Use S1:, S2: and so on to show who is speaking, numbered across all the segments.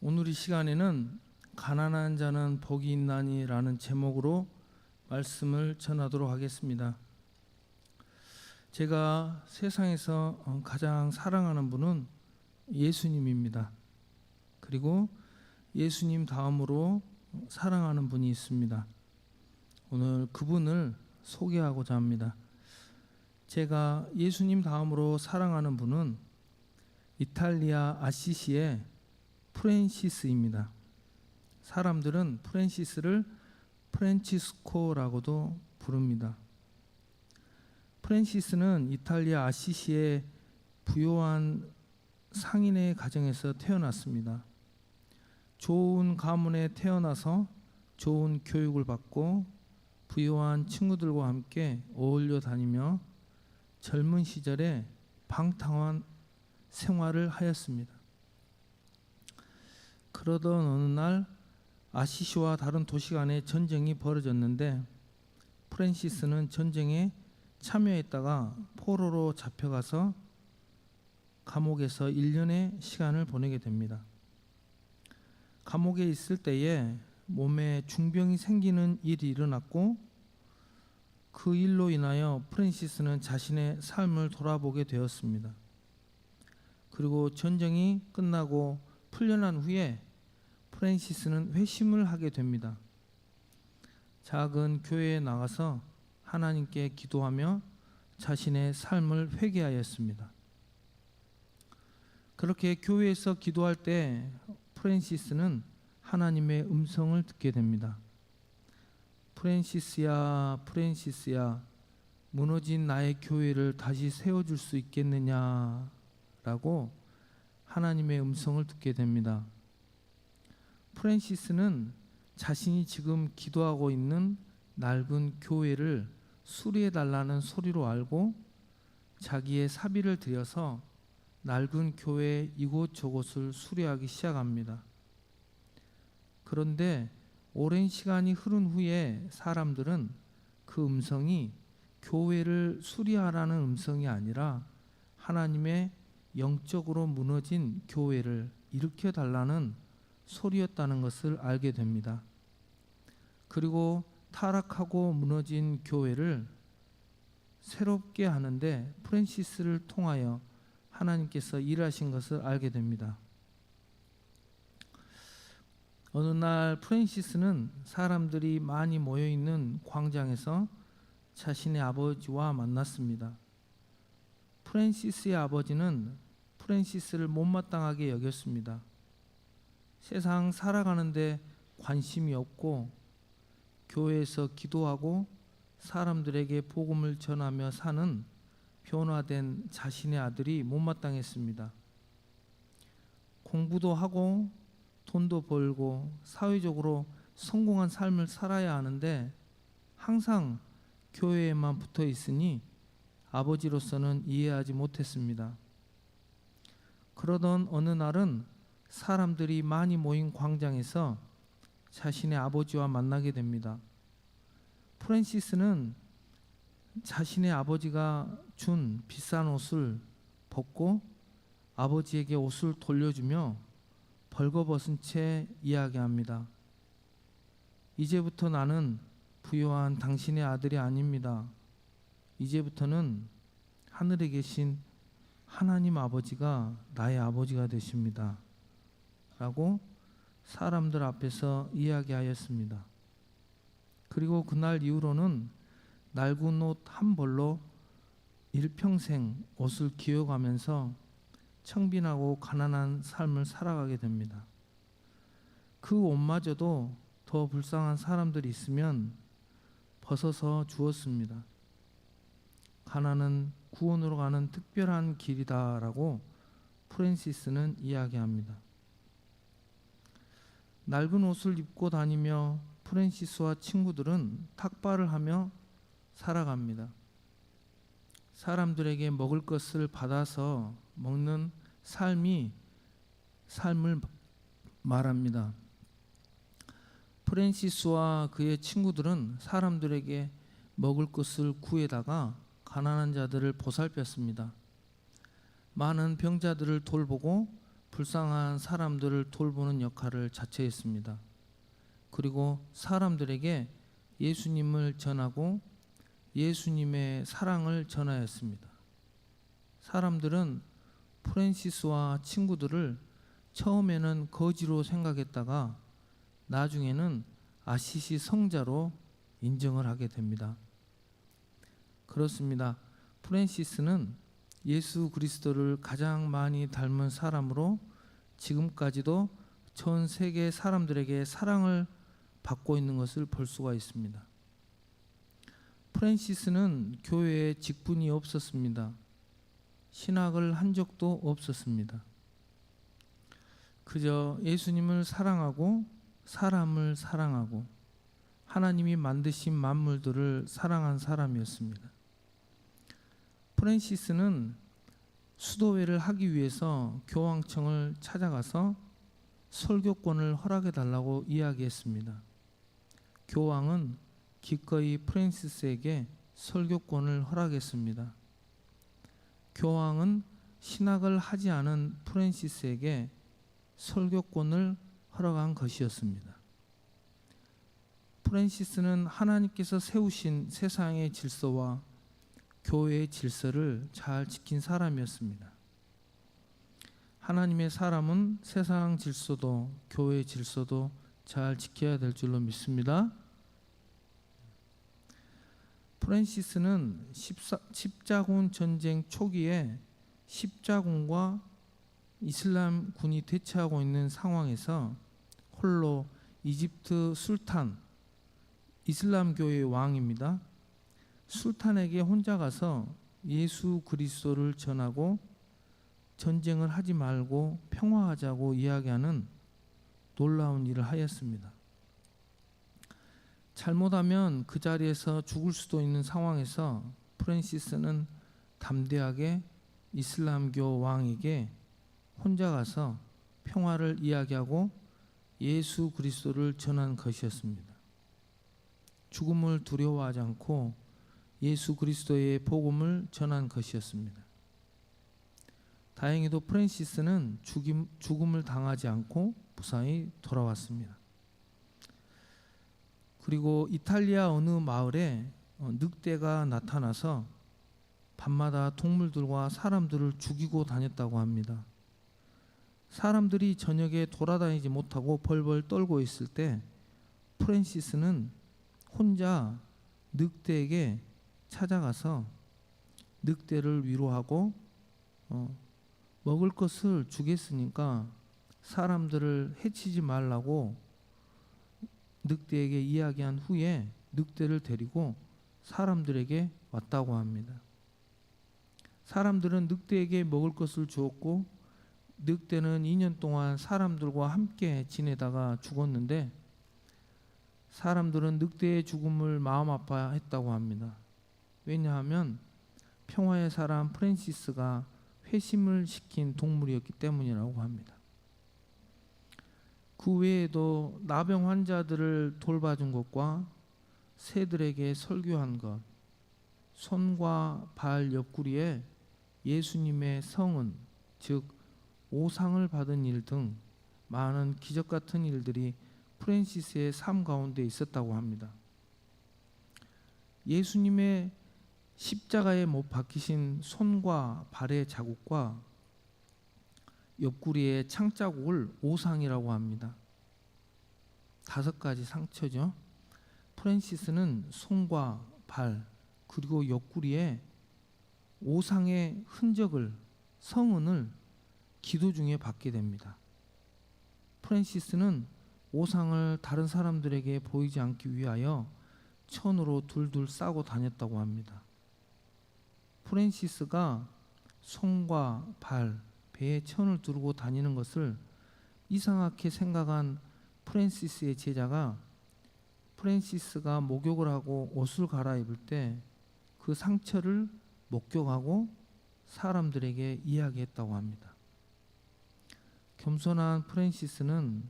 S1: 오늘 이 시간에는 가난한 자는 복이 있나니 라는 제목으로 말씀을 전하도록 하겠습니다. 제가 세상에서 가장 사랑하는 분은 예수님입니다. 그리고 예수님 다음으로 사랑하는 분이 있습니다. 오늘 그분을 소개하고자 합니다. 제가 예수님 다음으로 사랑하는 분은 이탈리아 아시시의 프란시스입니다. 사람들은 프란시스를 프란치스코라고도 부릅니다. 프란시스는 이탈리아 아시시의 부요한 상인의 가정에서 태어났습니다. 좋은 가문에 태어나서 좋은 교육을 받고 부유한 친구들과 함께 어울려 다니며 젊은 시절에 방탕한 생활을 하였습니다. 그러던 어느 날 아시시와 다른 도시 간에 전쟁이 벌어졌는데 프란시스는 전쟁에 참여했다가 포로로 잡혀가서 감옥에서 1년의 시간을 보내게 됩니다. 감옥에 있을 때에 몸에 중병이 생기는 일이 일어났고 그 일로 인하여 프란시스는 자신의 삶을 돌아보게 되었습니다. 그리고 전쟁이 끝나고 풀려난 후에 프란시스는 회심을 하게 됩니다. 작은 교회에 나가서 하나님께 기도하며 자신의 삶을 회개하였습니다. 그렇게 교회에서 기도할 때 프란시스는 하나님의 음성을 듣게 됩니다. 프란시스야, 프란시스야, 무너진 나의 교회를 다시 세워줄 수 있겠느냐라고 하나님의 음성을 듣게 됩니다. 프란시스는 자신이 지금 기도하고 있는 낡은 교회를 수리해 달라는 소리로 알고 자기의 사비를 들여서 낡은 교회 이곳저곳을 수리하기 시작합니다. 그런데 오랜 시간이 흐른 후에 사람들은 그 음성이 교회를 수리하라는 음성이 아니라 하나님의 영적으로 무너진 교회를 일으켜 달라는 소리였다는 것을 알게 됩니다. 그리고 타락하고 무너진 교회를 새롭게 하는데 프란시스를 통하여 하나님께서 일하신 것을 알게 됩니다. 어느 날 프란시스는 사람들이 많이 모여 있는 광장에서 자신의 아버지와 만났습니다. 프란시스의 아버지는 프란시스를 못마땅하게 여겼습니다. 세상 살아가는데 관심이 없고 교회에서 기도하고 사람들에게 복음을 전하며 사는 변화된 자신의 아들이 못마땅했습니다. 공부도 하고 돈도 벌고 사회적으로 성공한 삶을 살아야 하는데 항상 교회에만 붙어 있으니 아버지로서는 이해하지 못했습니다. 그러던 어느 날은 사람들이 많이 모인 광장에서 자신의 아버지와 만나게 됩니다. 프란시스는 자신의 아버지가 준 비싼 옷을 벗고 아버지에게 옷을 돌려주며 벌거벗은 채 이야기합니다. 이제부터 나는 부요한 당신의 아들이 아닙니다. 이제부터는 하늘에 계신 하나님 아버지가 나의 아버지가 되십니다. 라고 사람들 앞에서 이야기하였습니다. 그리고 그날 이후로는 낡은 옷 한 벌로 일평생 옷을 기어가면서 청빈하고 가난한 삶을 살아가게 됩니다. 그 옷마저도 더 불쌍한 사람들이 있으면 벗어서 주었습니다. 가난은 구원으로 가는 특별한 길이다라고 프란시스는 이야기합니다. 낡은 옷을 입고 다니며 프란시스와 친구들은 탁발을 하며 살아갑니다. 사람들에게 먹을 것을 받아서 먹는 삶을 말합니다. 프란시스와 그의 친구들은 사람들에게 먹을 것을 구해다가 가난한 자들을 보살폈습니다. 많은 병자들을 돌보고 불쌍한 사람들을 돌보는 역할을 자처했습니다. 그리고 사람들에게 예수님을 전하고 예수님의 사랑을 전하였습니다. 사람들은 프랜시스와 친구들을 처음에는 거지로 생각했다가 나중에는 아시시 성자로 인정을 하게 됩니다. 그렇습니다. 프랜시스는 예수 그리스도를 가장 많이 닮은 사람으로 지금까지도 전 세계 사람들에게 사랑을 받고 있는 것을 볼 수가 있습니다. 프랜시스는 교회에 직분이 없었습니다. 신학을 한 적도 없었습니다. 그저 예수님을 사랑하고 사람을 사랑하고 하나님이 만드신 만물들을 사랑한 사람이었습니다. 프랜시스는 수도회를 하기 위해서 교황청을 찾아가서 설교권을 허락해 달라고 이야기했습니다. 교황은 기꺼이 프랜시스에게 설교권을 허락했습니다. 교황은 신학을 하지 않은 프랜시스에게 설교권을 허락한 것이었습니다. 프랜시스는 하나님께서 세우신 세상의 질서와 교회의 질서를 잘 지킨 사람이었습니다. 하나님의 사람은 세상 질서도 교회의 질서도 잘 지켜야 될 줄로 믿습니다. 프랜시스는 십자군 전쟁 초기에 십자군과 이슬람군이 대치하고 있는 상황에서 홀로 이집트 술탄, 이슬람교의 왕입니다. 술탄에게 혼자 가서 예수 그리스도를 전하고 전쟁을 하지 말고 평화하자고 이야기하는 놀라운 일을 하였습니다. 잘못하면 그 자리에서 죽을 수도 있는 상황에서 프랜시스는 담대하게 이슬람교 왕에게 혼자 가서 평화를 이야기하고 예수 그리스도를 전한 것이었습니다. 죽음을 두려워하지 않고 예수 그리스도의 복음을 전한 것이었습니다. 다행히도 프랜시스는 죽음을 당하지 않고 무사히 돌아왔습니다. 그리고 이탈리아 어느 마을에 늑대가 나타나서 밤마다 동물들과 사람들을 죽이고 다녔다고 합니다. 사람들이 저녁에 돌아다니지 못하고 벌벌 떨고 있을 때 프랜시스는 혼자 늑대에게 찾아가서 늑대를 위로하고 먹을 것을 주겠으니까 사람들을 해치지 말라고 늑대에게 이야기한 후에 늑대를 데리고 사람들에게 왔다고 합니다. 사람들은 늑대에게 먹을 것을 주었고 늑대는 2년 동안 사람들과 함께 지내다가 죽었는데 사람들은 늑대의 죽음을 마음 아파했다고 합니다. 왜냐하면 평화의 사람 프랜시스가 회심을 시킨 동물이었기 때문이라고 합니다. 그 외에도 나병 환자들을 돌봐준 것과 새들에게 설교한 것, 손과 발 옆구리에 예수님의 성은 즉 오상을 받은 일 등 많은 기적 같은 일들이 프랜시스의 삶 가운데 있었다고 합니다. 예수님의 십자가에 못 박히신 손과 발의 자국과 옆구리의 창자국을 오상이라고 합니다. 5가지 상처죠. 프랜시스는 손과 발 그리고 옆구리에 오상의 흔적을 성은을 기도 중에 받게 됩니다. 프랜시스는 오상을 다른 사람들에게 보이지 않기 위하여 천으로 둘둘 싸고 다녔다고 합니다. 프랜시스가 손과 발, 배에 천을 두르고 다니는 것을 이상하게 생각한 프랜시스의 제자가 프랜시스가 목욕을 하고 옷을 갈아입을 때 그 상처를 목격하고 사람들에게 이야기했다고 합니다. 겸손한 프랜시스는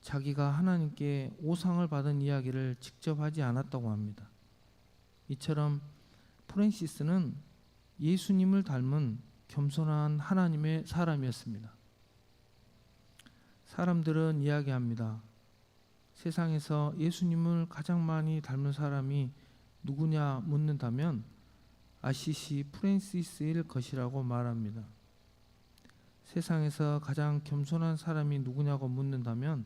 S1: 자기가 하나님께 오상을 받은 이야기를 직접 하지 않았다고 합니다. 이처럼 프랜시스는 예수님을 닮은 겸손한 하나님의 사람이었습니다. 사람들은 이야기합니다. 세상에서 예수님을 가장 많이 닮은 사람이 누구냐 묻는다면 아시시 프랜시스일 것이라고 말합니다. 세상에서 가장 겸손한 사람이 누구냐고 묻는다면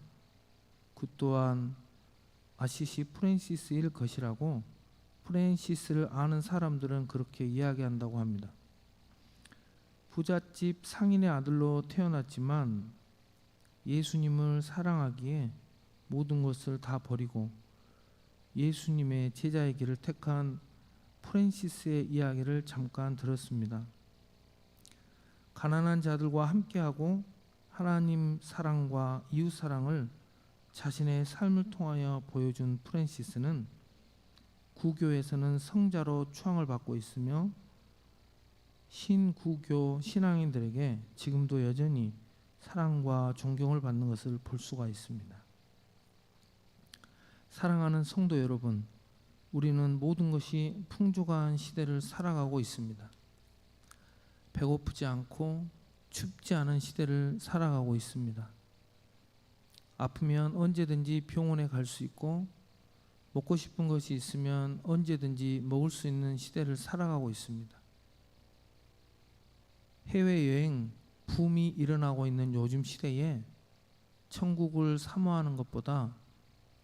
S1: 그 또한 아시시 프랜시스일 것이라고 프랜시스를 아는 사람들은 그렇게 이야기한다고 합니다. 부잣집 상인의 아들로 태어났지만 예수님을 사랑하기에 모든 것을 다 버리고 예수님의 제자의 길을 택한 프랜시스의 이야기를 잠깐 들었습니다. 가난한 자들과 함께하고 하나님 사랑과 이웃 사랑을 자신의 삶을 통하여 보여준 프랜시스는 구교에서는 성자로 추앙을 받고 있으며 신구교 신앙인들에게 지금도 여전히 사랑과 존경을 받는 것을 볼 수가 있습니다. 사랑하는 성도 여러분, 우리는 모든 것이 풍족한 시대를 살아가고 있습니다. 배고프지 않고 춥지 않은 시대를 살아가고 있습니다. 아프면 언제든지 병원에 갈 수 있고 먹고 싶은 것이 있으면 언제든지 먹을 수 있는 시대를 살아가고 있습니다. 해외여행 붐이 일어나고 있는 요즘 시대에 천국을 사모하는 것보다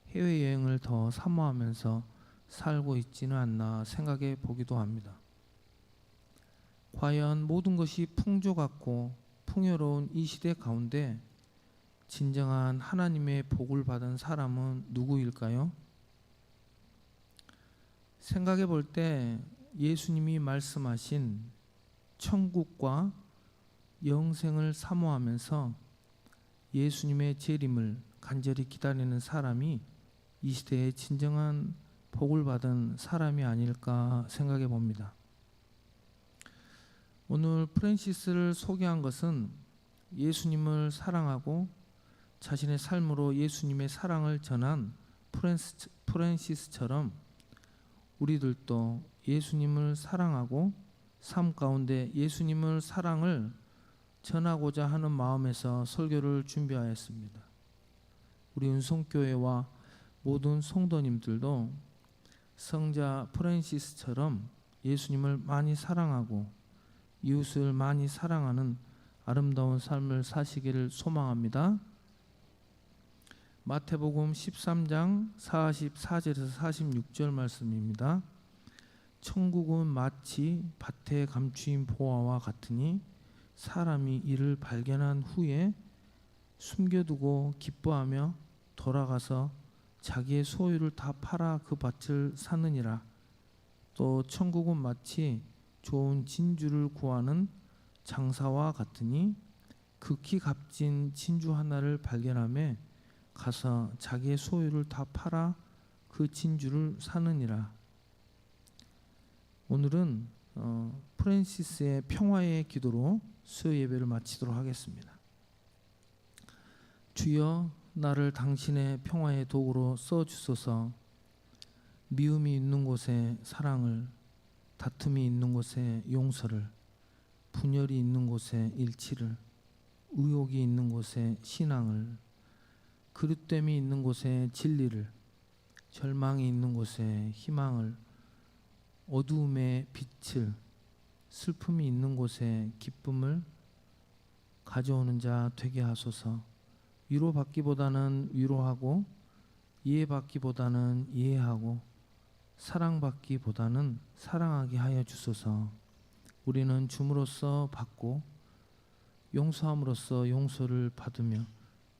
S1: 해외여행을 더 사모하면서 살고 있지는 않나 생각해 보기도 합니다. 과연 모든 것이 풍족하고 풍요로운 이 시대 가운데 진정한 하나님의 복을 받은 사람은 누구일까요? 생각해 볼 때 예수님이 말씀하신 천국과 영생을 사모하면서 예수님의 재림을 간절히 기다리는 사람이 이 시대에 진정한 복을 받은 사람이 아닐까 생각해 봅니다. 오늘 프랜시스를 소개한 것은 예수님을 사랑하고 자신의 삶으로 예수님의 사랑을 전한 프랜시스처럼 우리들도 예수님을 사랑하고 삶 가운데 예수님을 사랑을 전하고자 하는 마음에서 설교를 준비하였습니다. 우리 은송교회와 모든 성도님들도 성자 프랜시스처럼 예수님을 많이 사랑하고 이웃을 많이 사랑하는 아름다운 삶을 사시기를 소망합니다. 마태복음 13장 44절에서 46절 말씀입니다. 천국은 마치 밭에 감추인 보화와 같으니 사람이 이를 발견한 후에 숨겨두고 기뻐하며 돌아가서 자기의 소유를 다 팔아 그 밭을 사느니라. 또 천국은 마치 좋은 진주를 구하는 장사와 같으니 극히 값진 진주 하나를 발견하며 가서 자기의 소유를 다 팔아 그 진주를 사느니라. 오늘은 프랜시스의 평화의 기도로 수요 예배를 마치도록 하겠습니다. 주여, 나를 당신의 평화의 도구로 써주소서. 미움이 있는 곳에 사랑을, 다툼이 있는 곳에 용서를, 분열이 있는 곳에 일치를, 의혹이 있는 곳에 신앙을, 그릇됨이 있는 곳에 진리를, 절망이 있는 곳에 희망을, 어두움에 빛을, 슬픔이 있는 곳에 기쁨을 가져오는 자 되게 하소서. 위로받기보다는 위로하고 이해받기보다는 이해하고 사랑받기보다는 사랑하게 하여 주소서. 우리는 줌으로써 받고 용서함으로써 용서를 받으며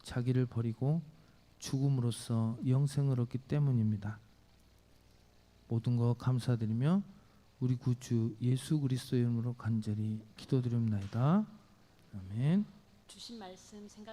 S1: 자기를 버리고 죽음으로써 영생을 얻기 때문입니다. 모든 것 감사드리며 우리 구주 예수 그리스도의 이름으로 간절히 기도드립니다. 아멘.
S2: 주신 말씀 생각